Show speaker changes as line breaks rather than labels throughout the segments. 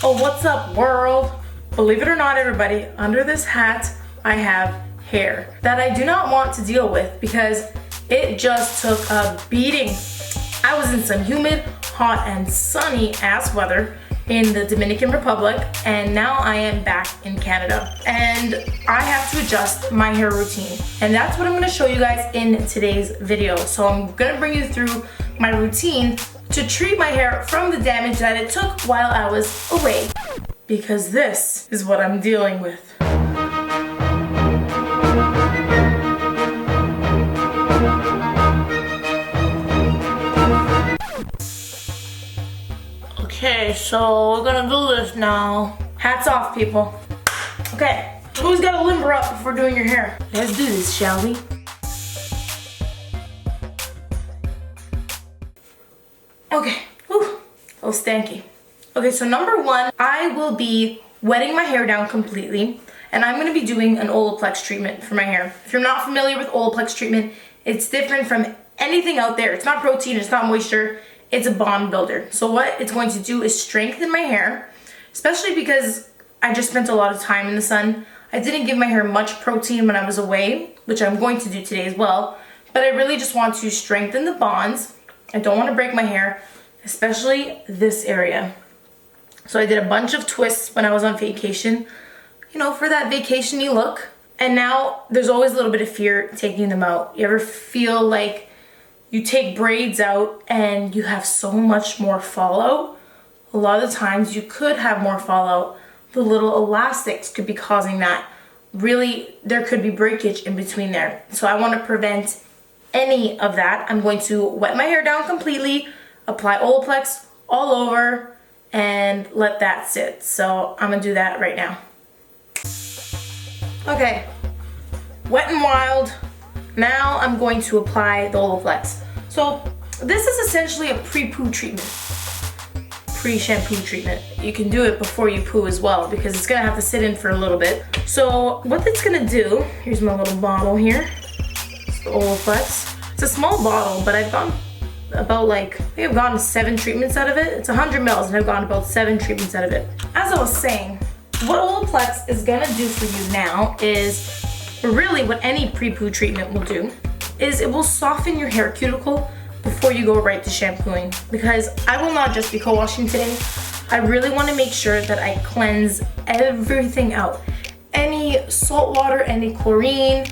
Oh, what's up, world? Believe it or not, everybody, under this hat, I have hair that I do not want to deal with because it just took a beating. I was in some humid, hot, and sunny ass weather in the Dominican Republic, and now I am back in Canada. And I have to adjust my hair routine. And that's what I'm gonna show you guys in today's video. So I'm gonna bring you through my routine to treat my hair from the damage that it took while I was away. Because this is what I'm dealing with. Okay, so we're gonna do this now. Hats off, people. Okay, who's gotta limber up before doing your hair? Let's do this, shall we? Okay, whew, a little stanky. Okay, so number one, I will be wetting my hair down completely, and I'm gonna be doing an Olaplex treatment for my hair. If you're not familiar with Olaplex treatment, it's different from anything out there. It's not protein, it's not moisture, it's a bond builder. So what it's going to do is strengthen my hair, especially because I just spent a lot of time in the sun. I didn't give my hair much protein when I was away, which I'm going to do today as well, but I really just want to strengthen the bonds. I don't want to break my hair, especially this area. So I did a bunch of twists when I was on vacation, you know, for that vacation-y look. And now there's always a little bit of fear taking them out. You ever feel like you take braids out and you have so much more fallout? A lot of the times you could have more fallout. The little elastics could be causing that. Really, there could be breakage in between there. So I want to prevent any of that. I'm going to wet my hair down completely, apply Olaplex all over, and let that sit. So I'm gonna do that right now. Okay, Wet n Wild. Now I'm going to apply the Olaplex. So this is essentially a pre-poo treatment, pre-shampoo treatment. You can do it before you poo as well because it's gonna have to sit in for a little bit. So what it's gonna do, here's my little bottle here. It's the Olaplex. It's a small bottle, but I've gone about I think I've gotten 7 treatments out of it. It's 100 mils and I've gotten about 7 treatments out of it. As I was saying, what Olaplex is gonna do for you now is really what any pre-poo treatment will do is it will soften your hair cuticle before you go right to shampooing, because I will not just be co-washing today. I really want to make sure that I cleanse everything out. Any salt water, any chlorine,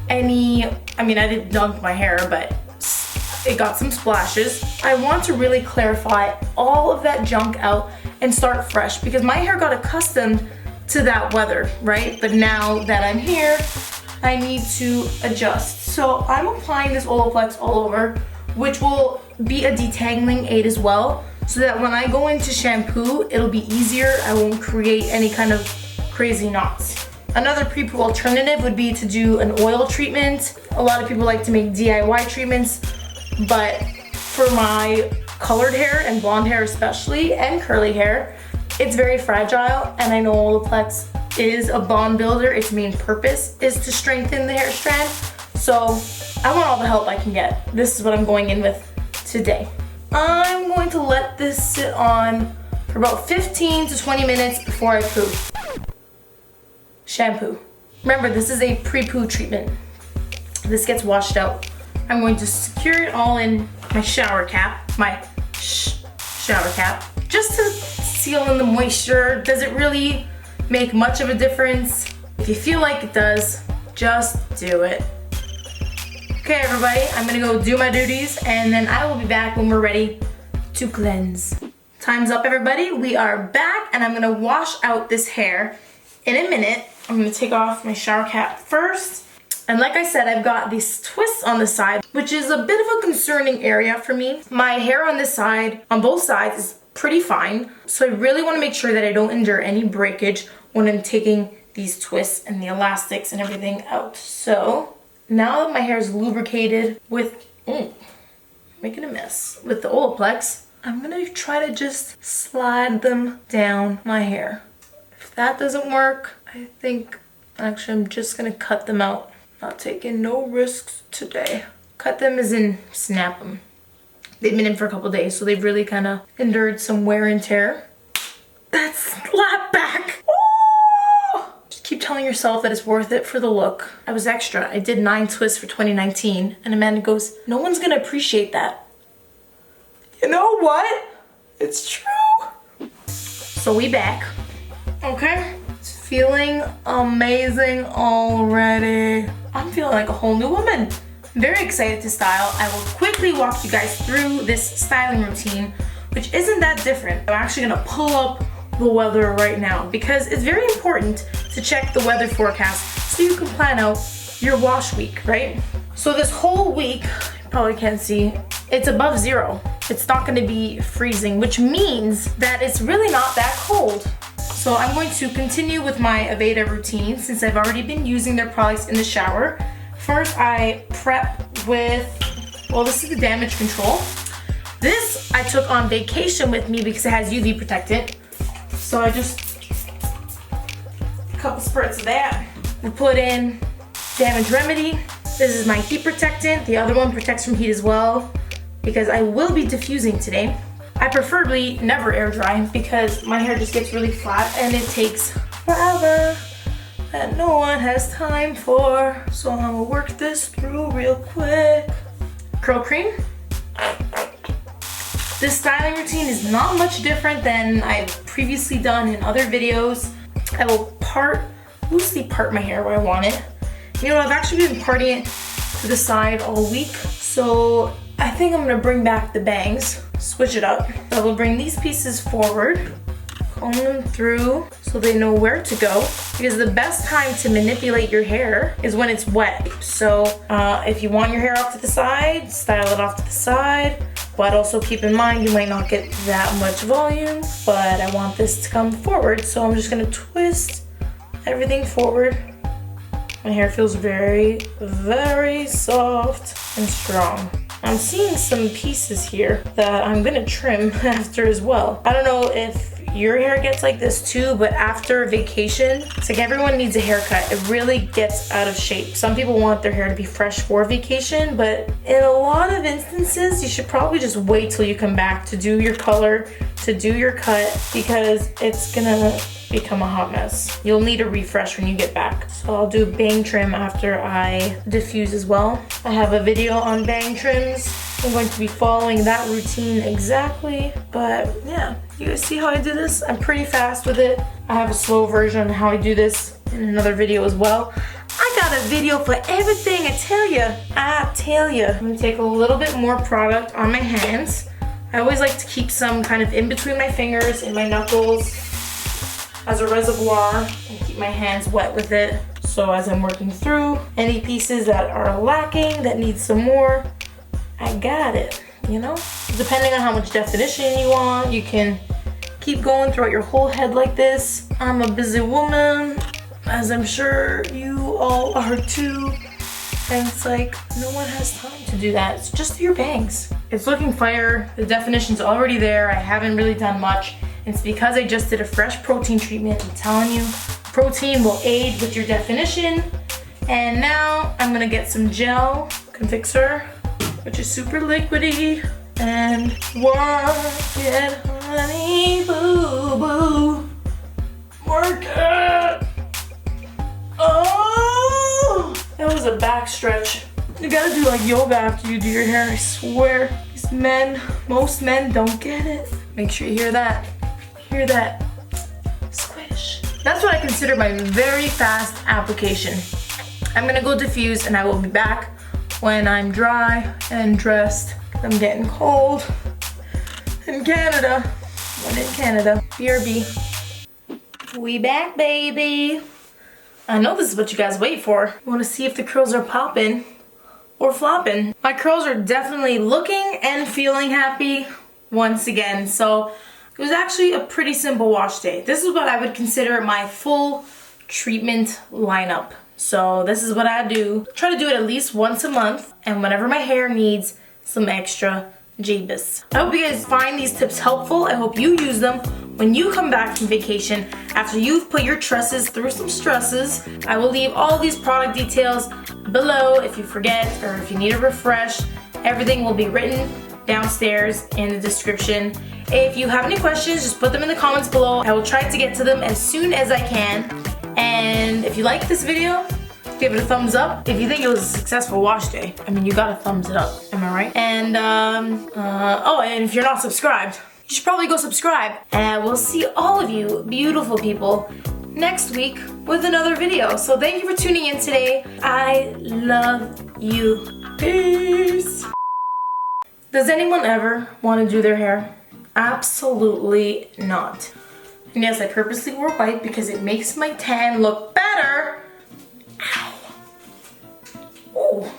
I didn't dunk my hair, but it got some splashes. I want to really clarify all of that junk out and start fresh because my hair got accustomed to that weather, right? But now that I'm here, I need to adjust. So I'm applying this Olaplex all over, which will be a detangling aid as well, so that when I go into shampoo, it'll be easier. I won't create any kind of crazy knots. Another pre-poo alternative would be to do an oil treatment. A lot of people like to make DIY treatments, but for my colored hair and blonde hair especially, and curly hair, it's very fragile, and I know Olaplex is a bond builder. Its main purpose is to strengthen the hair strand. So I want all the help I can get. This is what I'm going in with today. I'm going to let this sit on for about 15 to 20 minutes before I poo. Shampoo. Remember, this is a pre-poo treatment. This gets washed out. I'm going to secure it all in my shower cap, shower cap, just to seal in the moisture. Does it really make much of a difference? If you feel like it does, just do it. Okay, everybody, I'm gonna go do my duties and then I will be back when we're ready to cleanse. Time's up, everybody. We are back and I'm gonna wash out this hair in a minute. I'm gonna take off my shower cap first. And like I said, I've got these twists on the side, which is a bit of a concerning area for me. My hair on this side, on both sides, is pretty fine. So I really wanna make sure that I don't endure any breakage when I'm taking these twists and the elastics and everything out. So now that my hair is lubricated with, making a mess, with the Olaplex, I'm gonna try to just slide them down my hair. If that doesn't work, I think actually I'm just gonna cut them out. Not taking no risks today. Cut them as in snap them. They've been in for a couple days, so they've really kind of endured some wear and tear. That's that slap back. Oh! Just keep telling yourself that it's worth it for the look. I was extra. I did 9 twists for 2019. And Amanda goes, no one's gonna appreciate that. You know what? It's true. So we back. Okay? It's feeling amazing already. I'm feeling like a whole new woman. I'm very excited to style. I will quickly walk you guys through this styling routine, which isn't that different. I'm actually gonna pull up the weather right now because it's very important to check the weather forecast so you can plan out your wash week, right? So this whole week, you probably can't see, it's above 0. It's not gonna be freezing, which means that it's really not that cold. So I'm going to continue with my Aveda routine since I've already been using their products in the shower. First, I prep with, well, this is the damage control. This I took on vacation with me because it has UV protectant. So I just, a couple spurts of that. We put in damage remedy. This is my heat protectant. The other one protects from heat as well because I will be diffusing today. I preferably never air dry because my hair just gets really flat and it takes forever that no one has time for. So I'm gonna work this through real quick. Curl cream. This styling routine is not much different than I've previously done in other videos. I will loosely part my hair where I want it. You know, I've actually been parting it to the side all week. So I think I'm gonna bring back the bangs, switch it up. I will bring these pieces forward, comb them through so they know where to go. Because the best time to manipulate your hair is when it's wet. So if you want your hair off to the side, style it off to the side. But also keep in mind you might not get that much volume, but I want this to come forward. So I'm just gonna twist everything forward. My hair feels very, very soft and strong. I'm seeing some pieces here that I'm gonna trim after as well. I don't know if your hair gets like this too, but after vacation, it's like everyone needs a haircut. It really gets out of shape. Some people want their hair to be fresh for vacation, but in a lot of instances, you should probably just wait till you come back to do your color, to do your cut, because it's gonna become a hot mess. You'll need a refresh when you get back. So I'll do bang trim after I diffuse as well. I have a video on bang trims. I'm going to be following that routine exactly, but yeah, you guys see how I do this? I'm pretty fast with it. I have a slow version on how I do this in another video as well. I got a video for everything, I tell you. I'm gonna take a little bit more product on my hands. I always like to keep some kind of in between my fingers and my knuckles as a reservoir and keep my hands wet with it. So as I'm working through any pieces that are lacking, that need some more, I got it, you know? Depending on how much definition you want, you can keep going throughout your whole head like this. I'm a busy woman, as I'm sure you all are too. And it's like, no one has time to do that. It's just your bangs. It's looking fire. The definition's already there. I haven't really done much. It's because I just did a fresh protein treatment. I'm telling you, protein will aid with your definition. And now I'm gonna get some gel confixer, which is super liquidy, and work it, honey, boo boo. Work it. Oh, that was a back stretch. You gotta do like yoga after you do your hair, I swear. These men, most men don't get it. Make sure you hear that. Hear that. Squish. That's what I consider my very fast application. I'm gonna go diffuse and I will be back when I'm dry and dressed. I'm getting cold in Canada. I'm in Canada. BRB. We back, baby. I know this is what you guys wait for. You wanna see if the curls are popping or flopping. My curls are definitely looking and feeling happy once again. So it was actually a pretty simple wash day. This is what I would consider my full treatment lineup. So this is what I do. Try to do it at least once a month, and whenever my hair needs some extra Jabus. I hope you guys find these tips helpful. I hope you use them when you come back from vacation after you've put your tresses through some stresses. I will leave all these product details below if you forget or if you need a refresh. Everything will be written downstairs in the description. If you have any questions, just put them in the comments below. I will try to get to them as soon as I can. And if you like this video, give it a thumbs up. If you think it was a successful wash day, I mean, you gotta thumbs it up, am I right? And oh, and if you're not subscribed, you should probably go subscribe. And we'll see all of you beautiful people next week with another video. So thank you for tuning in today. I love you. Peace. Does anyone ever want to do their hair? Absolutely not. And yes, I purposely wore white because it makes my tan look better. Ow. Ooh.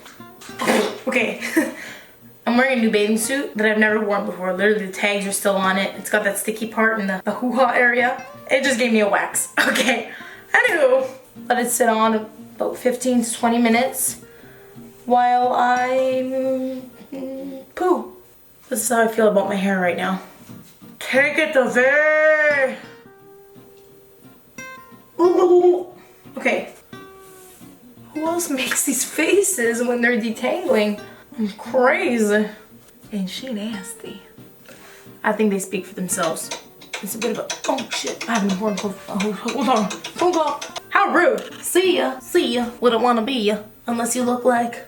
Okay. I'm wearing a new bathing suit that I've never worn before. Literally the tags are still on it. It's got that sticky part in the hoo-ha area. It just gave me a wax. Okay. Anywho, let it sit on about 15 to 20 minutes while I poo. This is how I feel about my hair right now. Take it away. Ooh. Okay. Who else makes these faces when they're detangling? I'm crazy. And she nasty. I think they speak for themselves. It's a bit of a, oh shit, I haven't worn, hold on. How rude. See ya, wouldn't wanna be ya, unless you look like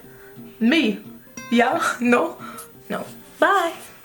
me. Yeah, no, bye.